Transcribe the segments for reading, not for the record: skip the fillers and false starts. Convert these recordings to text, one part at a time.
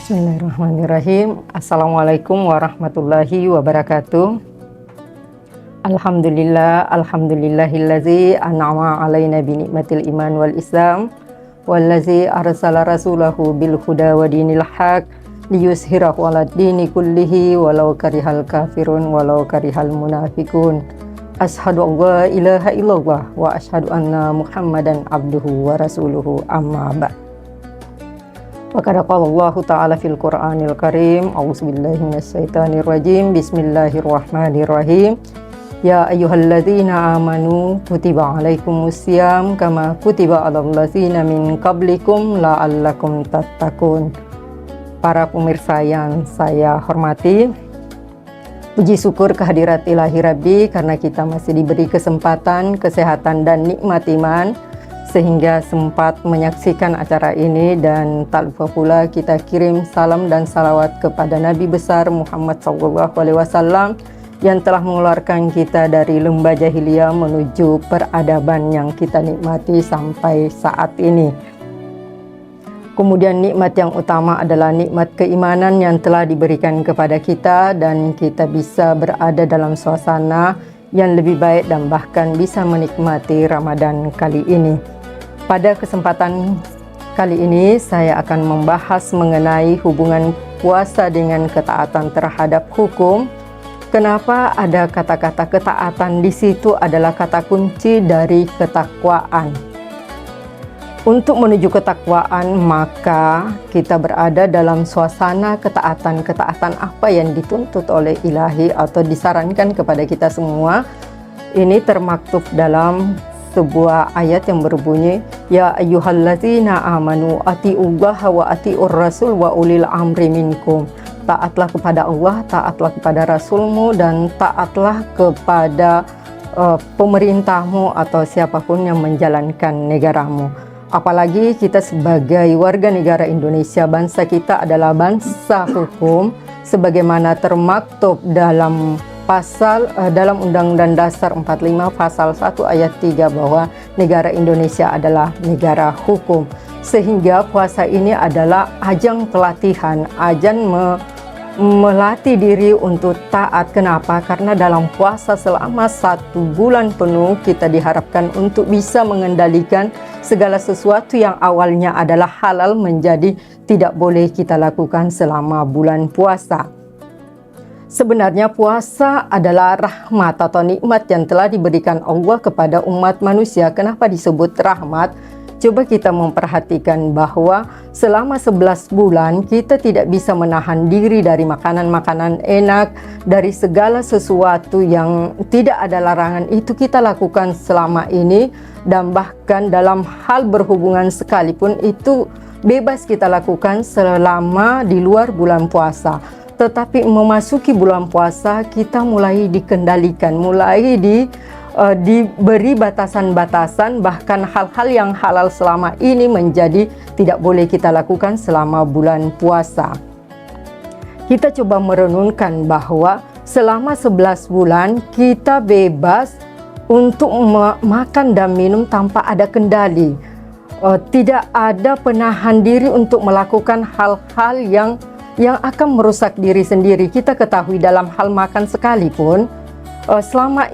Bismillahirrahmanirrahim. Assalamualaikum warahmatullahi wabarakatuh. Alhamdulillahillazi an'ama alaina bi ni'matil iman wal islam wallazi arsala rasulahu bil huda wa dinil haq liyuzhirahu 'alad dini kullihi walau karihal kafirun walau karihal munafiqun. Asyhadu an la ilaha illallah wa asyhadu anna Muhammadan abduhu wa rasuluhu, amma ba'd. Wa qala Allahu ta'ala fil Qur'anil Karim, a'udzubillahi minasyaitonir rajim, bismillahirrahmanirrahim. Ya ayyuhalladzina amanu kutiba alaikumusiyam kama kutiba alal ladzina min qablikum la'allakum tattaqun. Para pemirsa yang saya hormati, puji syukur kehadirat ilahi Rabbi karena kita masih diberi kesempatan, kesehatan dan nikmat iman sehingga sempat menyaksikan acara ini, dan tak lupa pula kita kirim salam dan salawat kepada Nabi besar Muhammad SAW yang telah mengeluarkan kita dari lembah jahiliyah menuju peradaban yang kita nikmati sampai saat ini. Kemudian nikmat yang utama adalah nikmat keimanan yang telah diberikan kepada kita, dan kita bisa berada dalam suasana yang lebih baik dan bahkan bisa menikmati Ramadan kali ini. Pada kesempatan kali ini saya akan membahas mengenai hubungan puasa dengan ketaatan terhadap hukum. Kenapa ada kata-kata ketaatan di situ adalah kata kunci dari ketakwaan. Untuk menuju ketakwaan, maka kita berada dalam suasana ketaatan apa yang dituntut oleh ilahi atau disarankan kepada kita semua. Ini termaktub dalam sebuah ayat yang berbunyi, Ya ayyuhalladzina amanu ati'ullaha wa ati'ur rasul wa ulil amri minkum. Taatlah kepada Allah, taatlah kepada Rasulmu, dan taatlah kepada pemerintahmu atau siapapun yang menjalankan negaramu. Apalagi kita sebagai warga negara Indonesia, bangsa kita adalah bangsa hukum, sebagaimana termaktub dalam dalam Undang-Undang Dasar 45 pasal 1 ayat 3 bahwa negara Indonesia adalah negara hukum. Sehingga puasa ini adalah ajang pelatihan, ajang melatih diri untuk taat. Kenapa? Karena dalam puasa selama 1 bulan penuh kita diharapkan untuk bisa mengendalikan segala sesuatu yang awalnya adalah halal menjadi tidak boleh kita lakukan selama bulan puasa. Sebenarnya puasa adalah rahmat atau nikmat yang telah diberikan Allah kepada umat manusia. Kenapa disebut rahmat? Coba kita memperhatikan bahwa selama 11 bulan kita tidak bisa menahan diri dari makanan-makanan enak, dari segala sesuatu yang tidak ada larangan itu kita lakukan selama ini, dan bahkan dalam hal berhubungan sekalipun itu bebas kita lakukan selama di luar bulan puasa. Tetapi memasuki bulan puasa kita mulai dikendalikan, mulai diberi batasan-batasan, bahkan hal-hal yang halal selama ini menjadi tidak boleh kita lakukan selama bulan puasa. Kita coba merenungkan bahwa selama 11 bulan kita bebas untuk makan dan minum tanpa ada kendali. Tidak ada penahan diri untuk melakukan hal-hal yang akan merusak diri sendiri. Kita ketahui dalam hal makan sekalipun, selama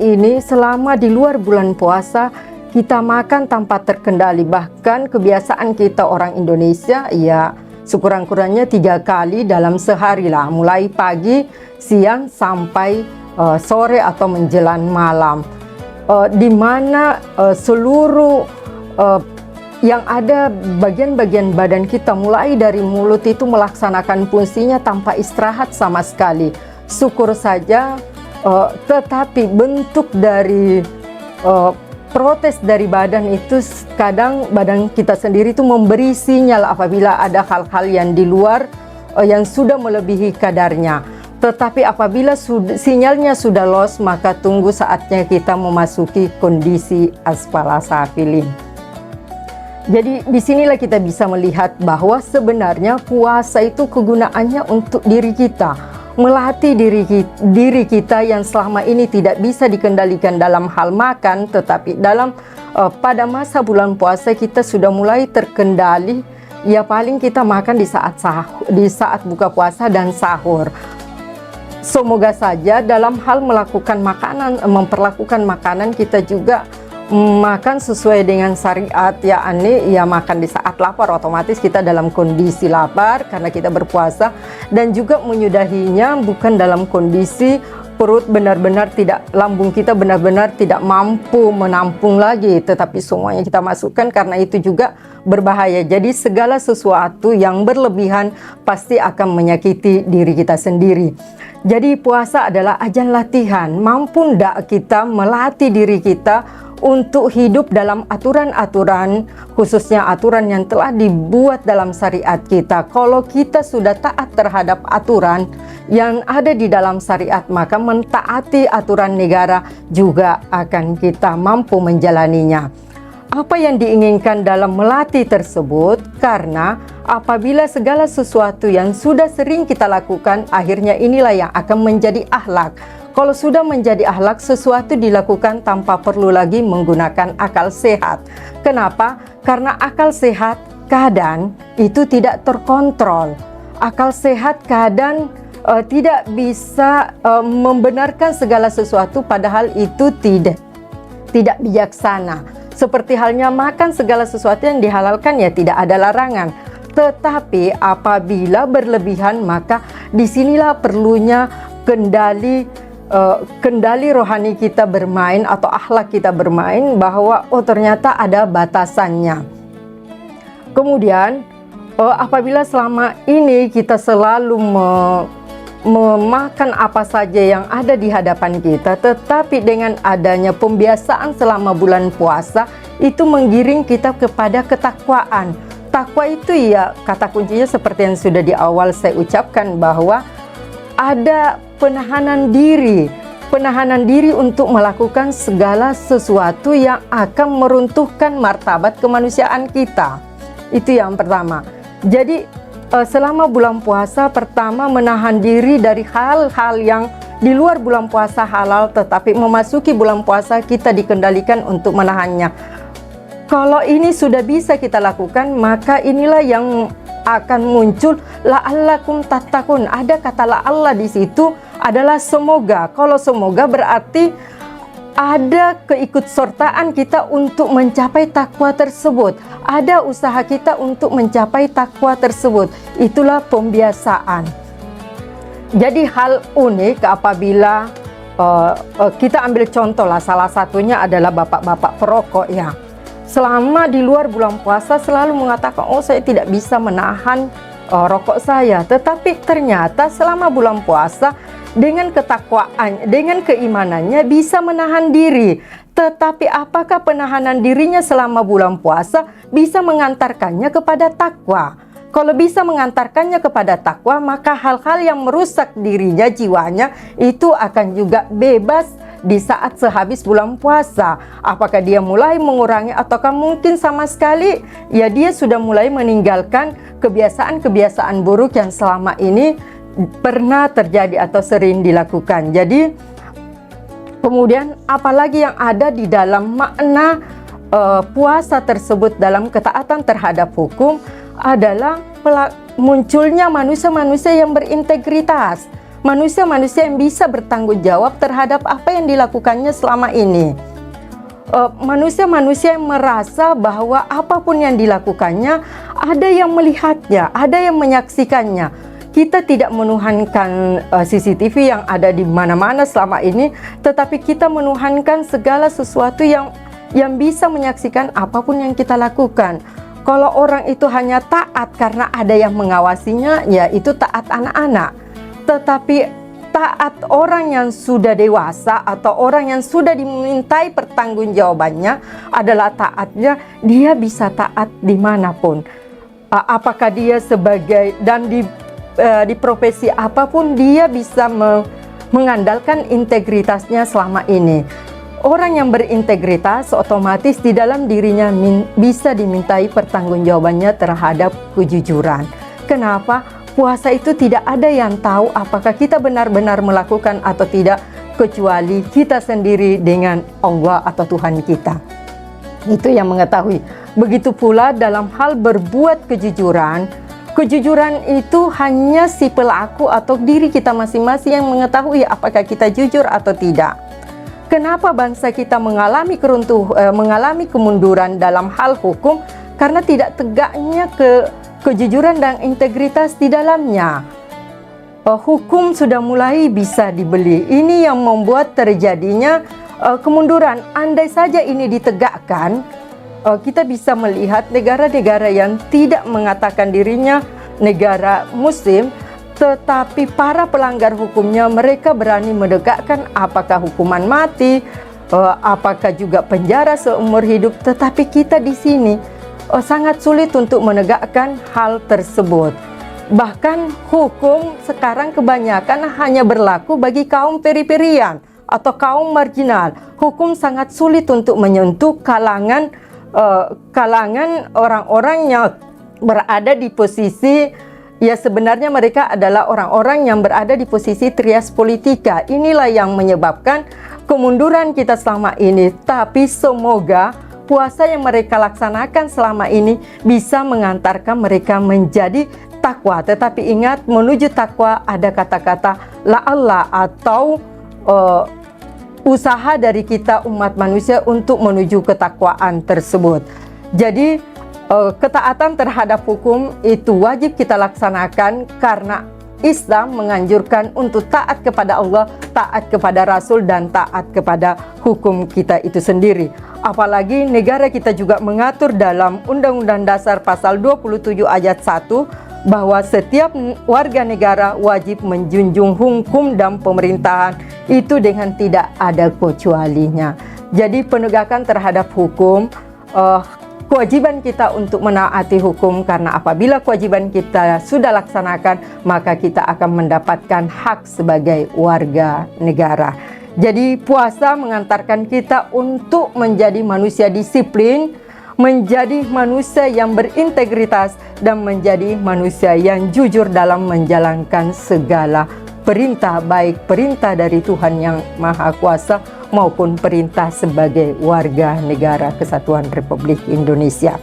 di luar bulan puasa kita makan tanpa terkendali. Bahkan kebiasaan kita orang Indonesia ya sekurang-kurangnya 3 kali dalam sehari lah, mulai pagi, siang sampai sore atau menjelang malam, di mana seluruh yang ada bagian-bagian badan kita mulai dari mulut itu melaksanakan fungsinya tanpa istirahat sama sekali. Syukur saja, tetapi bentuk dari protes dari badan itu kadang badan kita sendiri itu memberi sinyal apabila ada hal-hal yang di luar yang sudah melebihi kadarnya. Tetapi apabila sinyalnya sudah lost, maka tunggu saatnya kita memasuki kondisi asfala safilin. Jadi disinilah kita bisa melihat bahwa sebenarnya puasa itu kegunaannya untuk diri kita, melatih diri kita yang selama ini tidak bisa dikendalikan dalam hal makan, tetapi pada masa bulan puasa kita sudah mulai terkendali ya paling kita makan di saat buka puasa dan sahur. Semoga saja dalam hal melakukan makanan, memperlakukan makanan, kita juga makan sesuai dengan syariat, yakni ya makan di saat lapar, otomatis kita dalam kondisi lapar karena kita berpuasa, dan juga menyudahinya bukan dalam kondisi perut benar-benar tidak, lambung kita benar-benar tidak mampu menampung lagi, tetapi semuanya kita masukkan, karena itu juga berbahaya. Jadi segala sesuatu yang berlebihan pasti akan menyakiti diri kita sendiri. Jadi puasa adalah ajang latihan. Mampu ndak kita melatih diri kita untuk hidup dalam aturan-aturan, khususnya aturan yang telah dibuat dalam syariat kita. Kalau kita sudah taat terhadap aturan yang ada di dalam syariat, maka mentaati aturan negara juga akan kita mampu menjalaninya. Apa yang diinginkan dalam melatih tersebut? Karena apabila segala sesuatu yang sudah sering kita lakukan, akhirnya inilah yang akan menjadi akhlak. Kalau sudah menjadi akhlak, sesuatu dilakukan tanpa perlu lagi menggunakan akal sehat. Kenapa? Karena akal sehat kadang itu tidak terkontrol. Akal sehat kadang tidak bisa membenarkan segala sesuatu, padahal itu tidak bijaksana. Seperti halnya makan segala sesuatu yang dihalalkan, ya tidak ada larangan. Tetapi apabila berlebihan, maka disinilah perlunya kendali rohani kita bermain atau akhlak kita bermain, bahwa oh ternyata ada batasannya. Kemudian apabila selama ini kita selalu memakan apa saja yang ada di hadapan kita, tetapi dengan adanya pembiasaan selama bulan puasa, itu menggiring kita kepada ketakwaan. Takwa itu ya kata kuncinya seperti yang sudah di awal saya ucapkan, bahwa ada penahanan diri untuk melakukan segala sesuatu yang akan meruntuhkan martabat kemanusiaan kita. Itu yang pertama. Jadi selama bulan puasa, pertama menahan diri dari hal-hal yang di luar bulan puasa halal, tetapi memasuki bulan puasa kita dikendalikan untuk menahannya. Kalau ini sudah bisa kita lakukan, maka inilah yang akan muncul la'allakum tattaqun. Ada kata la'alla di situ adalah semoga. Kalau semoga berarti ada keikutsertaan kita untuk mencapai takwa tersebut. Ada usaha kita untuk mencapai takwa tersebut. Itulah pembiasaan. Jadi hal unik apabila kita ambil contoh lah, salah satunya adalah bapak-bapak perokok ya. Selama di luar bulan puasa selalu mengatakan, oh saya tidak bisa menahan rokok saya. Tetapi ternyata selama bulan puasa dengan ketakwaan, dengan keimanannya bisa menahan diri. Tetapi apakah penahanan dirinya selama bulan puasa bisa mengantarkannya kepada takwa? Kalau bisa mengantarkannya kepada takwa, maka hal-hal yang merusak dirinya, jiwanya, itu akan juga bebas di saat sehabis bulan puasa. Apakah dia mulai mengurangi, ataukah mungkin sama sekali ya dia sudah mulai meninggalkan kebiasaan-kebiasaan buruk yang selama ini pernah terjadi atau sering dilakukan. Jadi kemudian apalagi yang ada di dalam makna puasa tersebut dalam ketaatan terhadap hukum adalah munculnya manusia-manusia yang berintegritas, manusia-manusia yang bisa bertanggung jawab terhadap apa yang dilakukannya selama ini. Manusia-manusia yang merasa bahwa apapun yang dilakukannya ada yang melihatnya, ada yang menyaksikannya. Kita tidak menuhankan CCTV yang ada di mana-mana selama ini, tetapi kita menuhankan segala sesuatu yang bisa menyaksikan apapun yang kita lakukan. Kalau orang itu hanya taat karena ada yang mengawasinya, ya itu taat anak-anak. Tetapi taat orang yang sudah dewasa atau orang yang sudah dimintai pertanggungjawabannya adalah taatnya, dia bisa taat dimanapun. Apakah dia sebagai, dan di profesi apapun dia bisa mengandalkan integritasnya selama ini. Orang yang berintegritas otomatis di dalam dirinya bisa dimintai pertanggungjawabannya terhadap kejujuran. Kenapa? Puasa itu tidak ada yang tahu apakah kita benar-benar melakukan atau tidak, kecuali kita sendiri dengan Allah atau Tuhan kita. Itu yang mengetahui. Begitu pula dalam hal berbuat kejujuran. Kejujuran itu hanya si pelaku atau diri kita masing-masing yang mengetahui apakah kita jujur atau tidak. Kenapa bangsa kita mengalami kemunduran dalam hal hukum? Karena tidak tegaknya kejujuran dan integritas di dalamnya. Hukum sudah mulai bisa dibeli. Ini yang membuat terjadinya kemunduran. Andai saja ini ditegakkan, kita bisa melihat negara-negara yang tidak mengatakan dirinya negara muslim, tetapi para pelanggar hukumnya mereka berani menegakkan apakah hukuman mati, apakah juga penjara seumur hidup. Tetapi kita di sini sangat sulit untuk menegakkan hal tersebut. Bahkan hukum sekarang kebanyakan hanya berlaku bagi kaum periferian atau kaum marginal. Hukum sangat sulit untuk menyentuh kalangan orang-orang yang berada di posisi, ya sebenarnya mereka adalah orang-orang yang berada di posisi trias politika. Inilah yang menyebabkan kemunduran kita selama ini. Tapi semoga puasa yang mereka laksanakan selama ini bisa mengantarkan mereka menjadi takwa. Tetapi ingat, menuju takwa ada kata-kata la'alla atau usaha dari kita umat manusia untuk menuju ketakwaan tersebut. Jadi ketaatan terhadap hukum itu wajib kita laksanakan karena Islam menganjurkan untuk taat kepada Allah, taat kepada Rasul, dan taat kepada hukum kita itu sendiri. Apalagi negara kita juga mengatur dalam Undang-Undang Dasar pasal 27 ayat 1 bahwa setiap warga negara wajib menjunjung hukum dan pemerintahan itu dengan tidak ada kecualinya. Jadi penegakan terhadap hukum, kewajiban kita untuk menaati hukum, karena apabila kewajiban kita sudah laksanakan, maka kita akan mendapatkan hak sebagai warga negara. Jadi puasa mengantarkan kita untuk menjadi manusia disiplin, menjadi manusia yang berintegritas, dan menjadi manusia yang jujur dalam menjalankan segala perintah, baik perintah dari Tuhan Yang Maha Kuasa maupun perintah sebagai warga negara Kesatuan Republik Indonesia.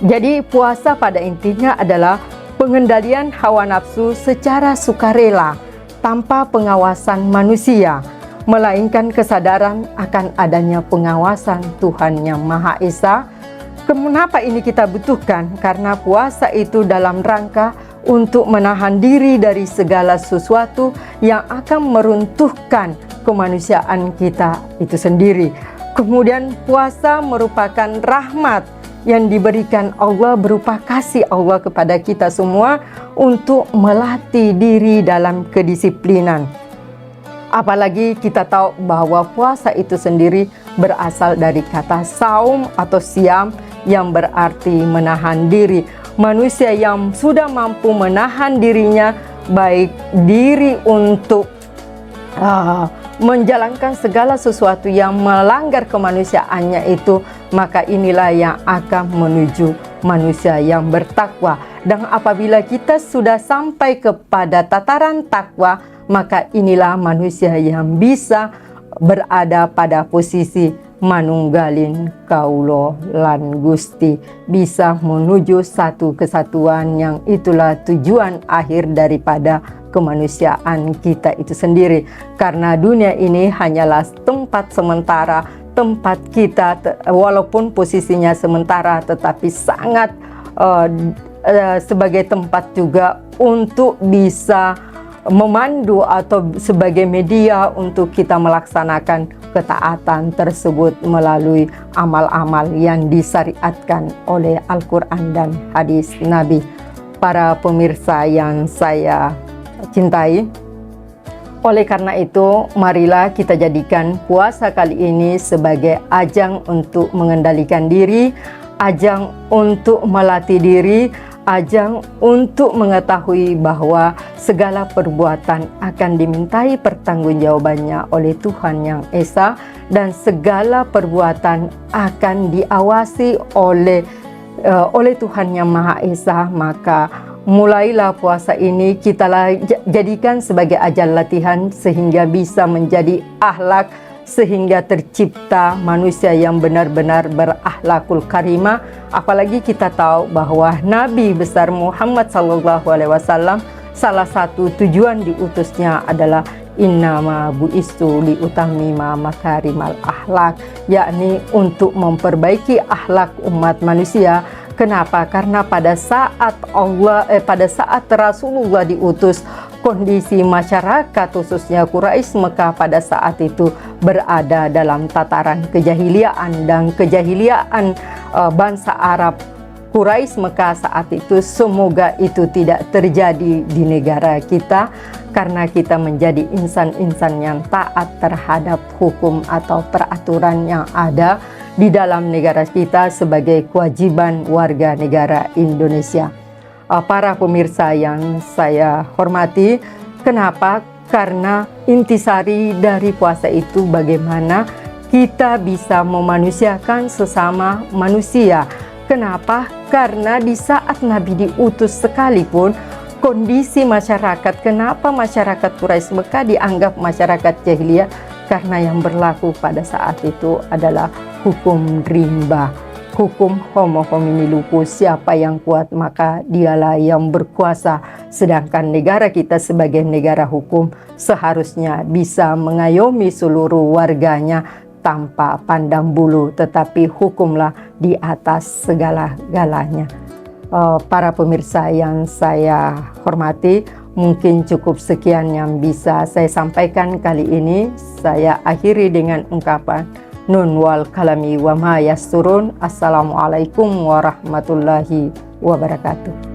Jadi puasa pada intinya adalah pengendalian hawa nafsu secara sukarela tanpa pengawasan manusia, melainkan kesadaran akan adanya pengawasan Tuhan Yang Maha Esa. Kenapa ini kita butuhkan? Karena puasa itu dalam rangka untuk menahan diri dari segala sesuatu yang akan meruntuhkan kemanusiaan kita itu sendiri. Kemudian puasa merupakan rahmat yang diberikan Allah berupa kasih Allah kepada kita semua untuk melatih diri dalam kedisiplinan. Apalagi kita tahu bahwa puasa itu sendiri berasal dari kata saum atau siam yang berarti menahan diri. Manusia yang sudah mampu menahan dirinya, baik diri untuk menjalankan segala sesuatu yang melanggar kemanusiaannya itu, maka inilah yang akan menuju manusia yang bertakwa. Dan apabila kita sudah sampai kepada tataran takwa, maka inilah manusia yang bisa berada pada posisi manunggalin kaulo lan Gusti, bisa menuju satu kesatuan yang itulah tujuan akhir daripada kemanusiaan kita itu sendiri. Karena dunia ini hanyalah tempat sementara, tempat kita walaupun posisinya sementara tetapi sangat sebagai tempat juga untuk bisa memandu atau sebagai media untuk kita melaksanakan ketaatan tersebut melalui amal-amal yang disyariatkan oleh Al-Quran dan hadis Nabi. Para pemirsa yang saya cintai, oleh karena itu marilah kita jadikan puasa kali ini sebagai ajang untuk mengendalikan diri, ajang untuk melatih diri, ajang untuk mengetahui bahwa segala perbuatan akan dimintai pertanggungjawabannya oleh Tuhan Yang Esa, dan segala perbuatan akan diawasi oleh Tuhan Yang Maha Esa. Maka mulailah puasa ini kita jadikan sebagai ajang latihan sehingga bisa menjadi akhlak sehingga tercipta manusia yang benar-benar berakhlakul karimah. Apalagi kita tahu bahwa Nabi besar Muhammad SAW, salah satu tujuan diutusnya adalah innama bu'istu liutammima makarimal akhlak, yakni untuk memperbaiki akhlak umat manusia. Kenapa? Karena pada saat Rasulullah diutus, kondisi masyarakat khususnya Quraisy Mekah pada saat itu berada dalam tataran kejahiliaan, dan kejahiliaan bangsa Arab Quraisy Mekah saat itu, semoga itu tidak terjadi di negara kita, karena kita menjadi insan-insan yang taat terhadap hukum atau peraturan yang ada di dalam negara kita sebagai kewajiban warga negara Indonesia. Para pemirsa yang saya hormati, kenapa? Karena intisari dari puasa itu bagaimana kita bisa memanusiakan sesama manusia. Kenapa? Karena di saat Nabi diutus sekalipun, kondisi masyarakat, kenapa masyarakat Quraisy Mekah dianggap masyarakat jahiliyah? Karena yang berlaku pada saat itu adalah hukum rimba, hukum homo homini lupus, siapa yang kuat maka dialah yang berkuasa. Sedangkan negara kita sebagai negara hukum seharusnya bisa mengayomi seluruh warganya tanpa pandang bulu, tetapi hukumlah di atas segala-galanya. Para pemirsa yang saya hormati, mungkin cukup sekian yang bisa saya sampaikan kali ini. Saya akhiri dengan ungkapan nun wal kalami wa ma yasturun. Assalamualaikum warahmatullahi wabarakatuh.